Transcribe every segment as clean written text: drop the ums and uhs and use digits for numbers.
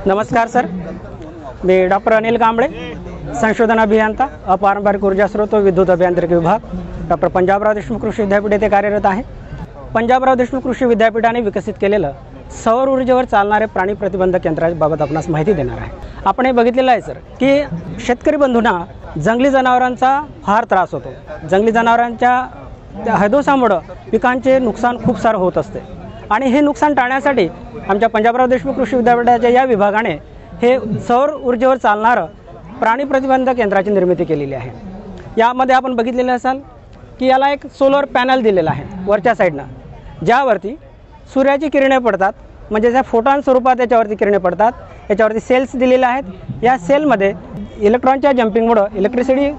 नमस्कार सर, मी डॉक्टर अनिल कांबळे, संशोधन अभियंता, अपारंपरिक ऊर्जा स्रोत व विद्युत अभियांत्रिकी विभाग, डॉक्टर पंजाबराव देशमुख कृषी विद्यापीठ येथे कार्यरत आहे। पंजाबराव देशमुख कृषी विद्यापीठाने विकसित केलेलं सौर ऊर्जेवर चालणारे प्राणी प्रतिबंधक यंत्राबाबत आपणास माहिती देणार आहे। आपण हे बघितलेलं आहे सर की शेतकरी बंधूंना जंगली जनावरांचा फार त्रास होतो। जंगली जनावरांच्या हदोसामुळे पिकांचे नुकसान खूप सारं होत असते आणि हे नुकसान टाळण्यासाठी आमच्या पंजाबराव देशमुख कृषी विद्यापीठाच्या या विभागाने हे सौर ऊर्जेवर चालणारं प्राणी प्रतिबंधक यंत्राची निर्मिती केलेली आहे। यामध्ये आपण बघितलेलं असाल की याला एक सोलर पॅनल दिलेला आहे वरच्या साईडनं, ज्यावरती सूर्याची किरणे पडतात, म्हणजे त्या फोटॉन स्वरूपात याच्यावरती किरणे पडतात। याच्यावरती सेल्स दिलेले आहेत। या सेलमध्ये इलेक्ट्रॉनच्या जम्पिंगमुळे इलेक्ट्रिसिटी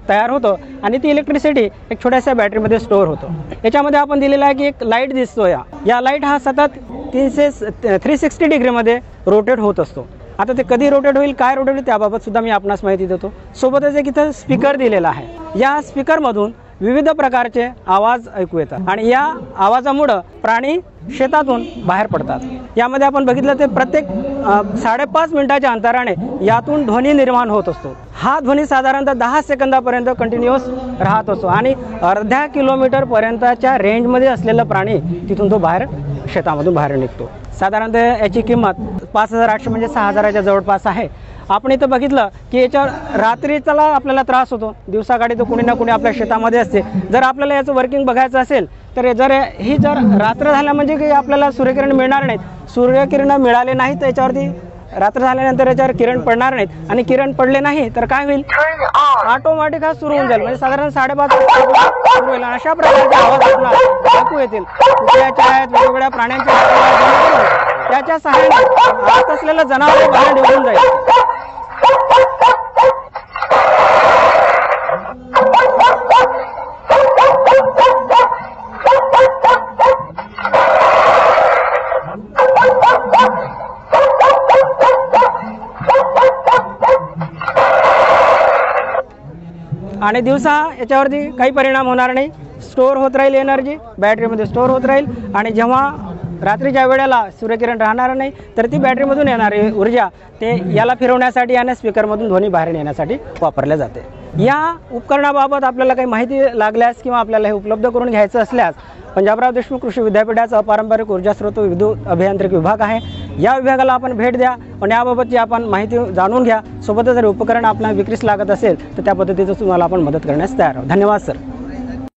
तयार होतं आणि ती इलेक्ट्रिसिटी एक छोट्याशा बॅटरीमध्ये स्टोअर होतो। याच्यामध्ये आपण दिलेला आहे की एक लाईट दिसतो, या लाईट हा सतत 360 डिग्रीमध्ये रोटेट होत असतो। आता ते कधी रोटेट होईल, काय रोटेट होईल त्याबाबत सुद्धा मी आपणास माहिती देतो। सोबतच एक इथं स्पीकर दिलेला आहे। या स्पीकरमधून विविध प्रकारचे आवाज ऐकू येतात आणि या आवाजामुळे प्राणी शेतातून बाहेर पडतात। यामध्ये आपण बघितलं ते प्रत्येक 5.5 मिनिटाच्या अंतराने यातून ध्वनी निर्माण होत असतो। हा ध्वनी साधारणतः 10 सेकंदापर्यंत कंटिन्युअस राहत असतो आणि अर्ध्या किलोमीटर पर्यंतच्या रेंजमध्ये असलेला प्राणी तिथून तो बाहेर शेतामधून बाहेर निघतो। साधारणतः याची किंमत 5,800 म्हणजे 6,000च्या जवळपास आहे। आपण इथं बघितलं की याच्यावर रात्रीचा आपल्याला त्रास होतो, दिवसाकाळी तो कुणी ना कुणी आपल्या शेतामध्ये असते। जर आपल्याला याचं वर्किंग बघायचं असेल तर जर रात्र झाल्या म्हणजे की आपल्याला सूर्यकिरण मिळणार नाहीत। सूर्यकिरण मिळाले नाही तर याच्यावरती रात्र झाल्यानंतर याच्यावर किरण पडणार नाहीत आणि किरण पडले नाही तर काय होईल, ऑटोमॅटिक हा सुरू होऊन जाईल, म्हणजे साधारण 5:30 सुरू होईल। अशा प्रकारचे आवाज आपल्याला ऐकू येतील। कुत्र्याच्या आहेत, वेगवेगळ्या प्राण्यांच्या आहेत, त्याच्या सहाय्याने आत असलेलं जनावर बाहेर निघून जाईल। आणि दिवसा याच्यावरती काही परिणाम होणार नाही, स्टोअर होत राहील, एनर्जी बॅटरीमध्ये स्टोअर होत राहील आणि जेव्हा रात्रीच्या वेळेला सूर्यकिरण राहणार नाही तर ती बॅटरीमधून येणारी ऊर्जा ते याला फिरवण्यासाठी आणि स्पीकरमधून ध्वनी बाहेर नेण्यासाठी वापरले जाते। या उपकरणाबाबत आपल्याला काही माहिती लागल्यास किंवा आपल्याला हे उपलब्ध करून घ्यायचं असल्यास पंजाबराव देशमुख कृषी विद्यापीठाचा अपारंपरिक ऊर्जा स्रोत विद्युत अभियांत्रिकी विभाग आहे। या विभागाला आपण भेट द्या आणि याबाबतची आपण माहिती जाणून घ्या। सोबतच जर उपकरण आपल्याला विक्रीस लागत असेल तर त्या पद्धतीचं तुम्हाला आपण मदत करण्यास तयार आहोत। धन्यवाद सर।